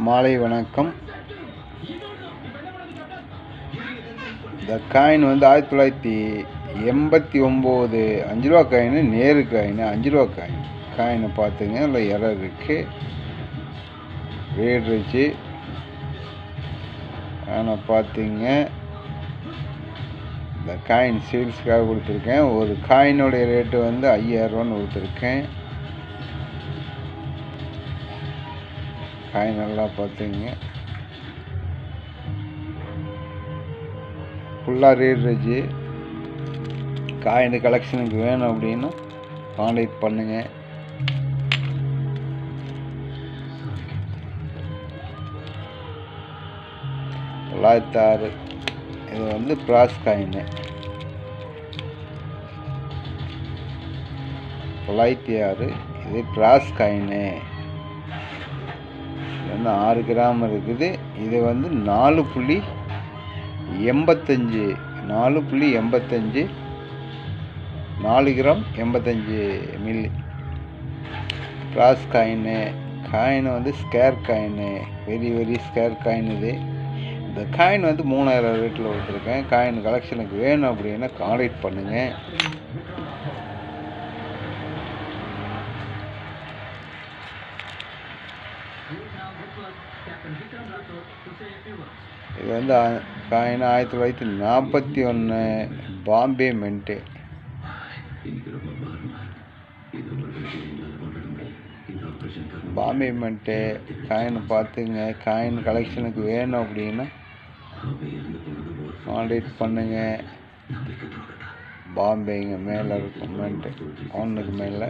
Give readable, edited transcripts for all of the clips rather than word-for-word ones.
மாலை வணக்கம். இந்த காயின் வந்து 1989 5 ரூபா காயின், நேரு காயின், 5 ரூபா காயின். காயினை பார்த்துங்க, அதில் எரர் இருக்கு, ரேட் வச்சு ஆனால் பார்த்துங்க. இந்த காயின் சேல்ஸுக்காக கொடுத்துருக்கேன். ஒரு காயினுடைய ரேட்டு வந்து 5000 ரூபான்னு கொடுத்துருக்கேன். காயின் நல்லா பார்த்துங்க, ஃபுல்லாக ரேட் வச்சு. காயின் கலெக்ஷனுக்கு வேணும் அப்படின்னா கான்டாக்ட் பண்ணுங்க. $906. இது வந்து பிராஸ் காயின். 906. இது பிராஸ் காயின். இது வந்து 6 கிராம் இருக்குது. இது வந்து 4.85 4 gram 85 milli brass coin. Coin வந்து scarce coin, very scarce coin. இந்த காயின் வந்து 3000 ரேட்டில் கொடுத்துருக்கேன். காயின் கலெக்ஷனுக்கு வேணும் அப்படின்னா கான்டாக்ட் பண்ணுங்கள். இது வந்து coin 1941 Bombay mint. Bombay mint coin பார்த்துங்க. காயின் கலெக்ஷனுக்கு வேணும் அப்படின்னா கான்டாக்ட் பண்ணுங்க. பாம்பேங்க மேலே இருக்கும் மின்ட்டு, 1க்கு மேலே.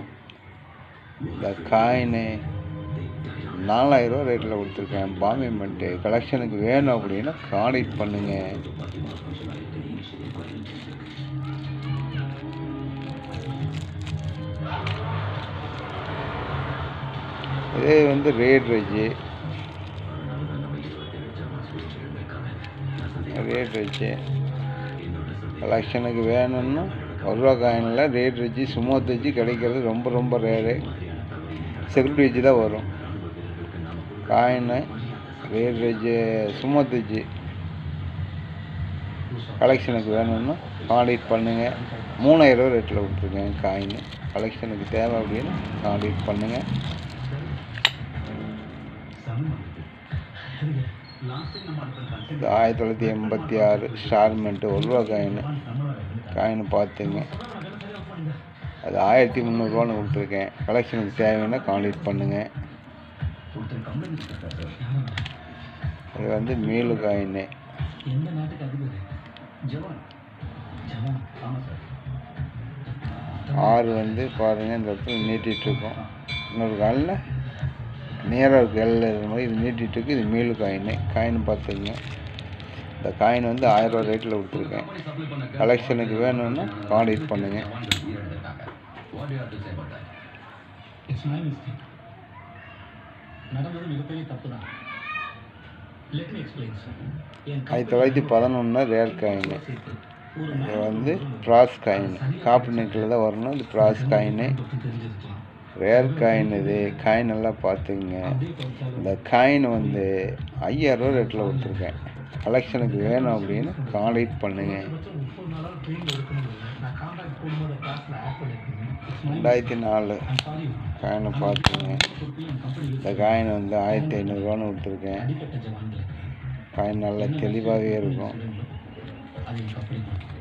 இந்த காயின் 4000 ரூபா ரேட்டில் கொடுத்துருக்கேன். பாம்பே மின்ட்டு கலெக்ஷனுக்கு வேணும் அப்படின்னா கான்டாக்ட் பண்ணுங்க. இதே வந்து ரேட் வச்சு கலெக்ஷனுக்கு வேணும்னா 1 ரூபா காயினில் ரேட் வச்சு சுமோத் வச்சு கிடைக்கிறது ரொம்ப ரேரு. செக்யூரிட்டி வச்சு தான் வரும். காயின்னு ரேட் வச்சு சுமோத் வச்சு கலெக்ஷனுக்கு வேணும்னா கான்டாக்ட் பண்ணுங்கள். 3000 ரூபா ரேட்டில் கொடுத்துருக்கேன். காயின் கலெக்ஷனுக்கு தேவை அப்படின்னு கான்டாக்ட் பண்ணுங்கள். இது 1986 ஸ்டார்மெண்ட்டு 1 ரூபா காயின் பார்த்துங்க. அது 1300 ரூபான்னு கொடுத்துருக்கேன். கலெக்ஷனுக்கு தேவைன்னா கான்டாக்ட் பண்ணுங்கள். இது வந்து மீலு காயின். 6 வந்து பாருங்கள், இந்த இடத்துல நீட்டிகிட்ருக்கோம். இன்னொரு காலில் நேராக இருக்குது, எல்ல இது மாதிரி இது நீட்டிகிட்ருக்கு. இது மீலு காயின் பார்த்துங்க. இந்த காயின் வந்து 1000 ரூபா ரேட்டில் கொடுத்துருக்கேன். கலெக்ஷனுக்கு வேணும்னா கான்டாக்ட் பண்ணுங்கள். 1911 ரேர் காயின். இது வந்து பிராஸ் காயின். காப்பு நெக்கில் தான் வரணும். இது பிராஸ் காயின், ரேர் காயின். இது காயின் நல்லா பார்த்துங்க. இந்த காயின் வந்து 5000 ரூபா ரேட்டில் கொடுத்துருக்கேன். கலெக்ஷனுக்கு வேணும் அப்படின்னு கான்டாக்ட் பண்ணுங்க. 2004 காயினை பார்த்துங்க. இந்த காயின் வந்து 1500 ரூபான்னு கொடுத்துருக்கேன். காயின் நல்லா தெளிவாகவே இருக்கும்.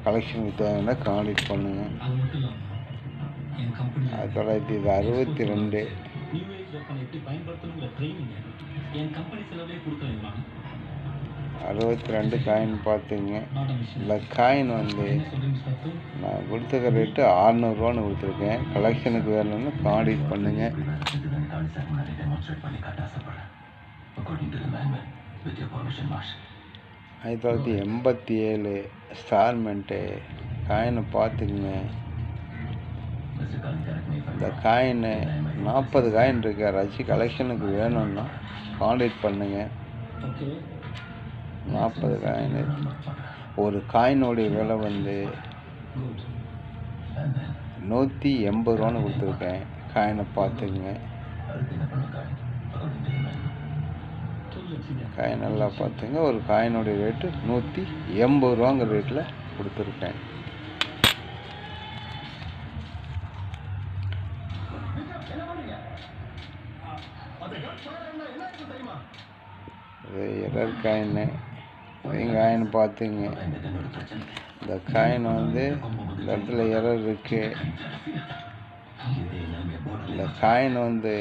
கலெக்ஷனுக்கு தேவைன்னா கான்டாக்ட் பண்ணுங்கள். 1962 62 காயின் பார்த்துங்க. இந்த காயின் வந்து நான் கொடுத்துருக்க ரேட்டு 600 ரூபான்னு கொடுத்துருக்கேன். கலெக்ஷனுக்கு வேணும்னு கான்டாக்ட் பண்ணுங்க. 1987 ஸ்டார்மெண்ட்டு காயினை பார்த்துக்குங்க. இந்த காயின் 40 காயின் இருக்கு. யாராச்சும் கலெக்ஷனுக்கு வேணும்னா கான்டாக்ட் பண்ணுங்க. 40 காயின். ஒரு காயினுடைய விலை வந்து 180 ரூபான்னு கொடுத்துருக்கேன். காயினை பார்த்துக்குங்க. காயின் நல்லா பார்த்துங்க. ஒரு காயினுடைய ரேட்டு 180 ரூபாங்கிற ரேட்டில் கொடுத்துருக்கேன். இது எரர் காயின்னு காயின் பார்த்துங்க. இந்த காயின் வந்து இந்த இடத்துல எரர் இருக்குது. இந்த காயின் வந்து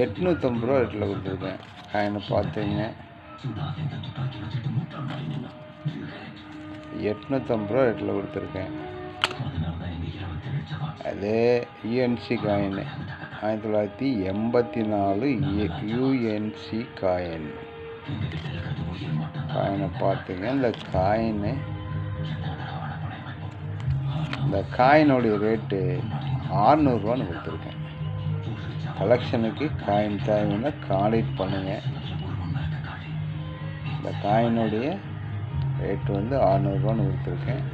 850 ரூபா ரேட்டில் கொடுத்துருக்கேன். காயினை பார்த்துங்க. 850 ரூபா ரேட்டில் கொடுத்துருக்கேன். அதே யூஎன்சி காயின் 1984 யூஎன்சி காயின். காயினை பார்த்துங்க. இந்த காயினுடைய ரேட்டு 600 ரூபான்னு கொடுத்துருக்கேன். கலெக்ஷனுக்கு காயின் தேவைன்னா கான்டாக்ட் பண்ணுங்கள். இந்த காயினுடைய ரேட்டு வந்து 600 ரூபான்னு கொடுத்துருக்கேன்.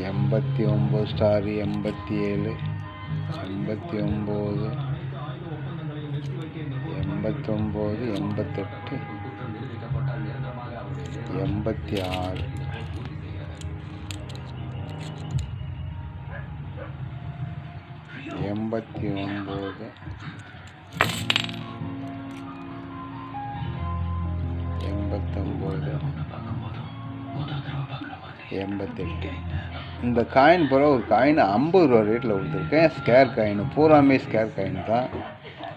$89 ஸ்டார் 87 89 89 88 86 89 88. இந்த காயின் பூரா ஒரு காயின் 50 ரூபா ரேட்டில் கொடுத்துருக்கேன். ஸ்கேர் காயின் பூராமே ஸ்கேர் காயின் தான்.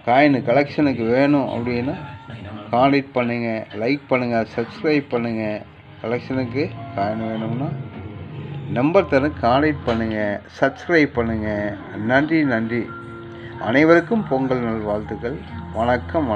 காயின் கலெக்ஷனுக்கு வேணும் அப்படின்னா கான்டாக்ட் பண்ணுங்கள், லைக் பண்ணுங்கள், சப்ஸ்கிரைப் பண்ணுங்கள். கலெக்ஷனுக்கு காயின் வேணும்னா நம்பர் தரேன், கான்டாக்ட் பண்ணுங்கள், சப்ஸ்கிரைப் பண்ணுங்கள். நன்றி. அனைவருக்கும் பொங்கல் நல்வாழ்த்துக்கள். வணக்கம்.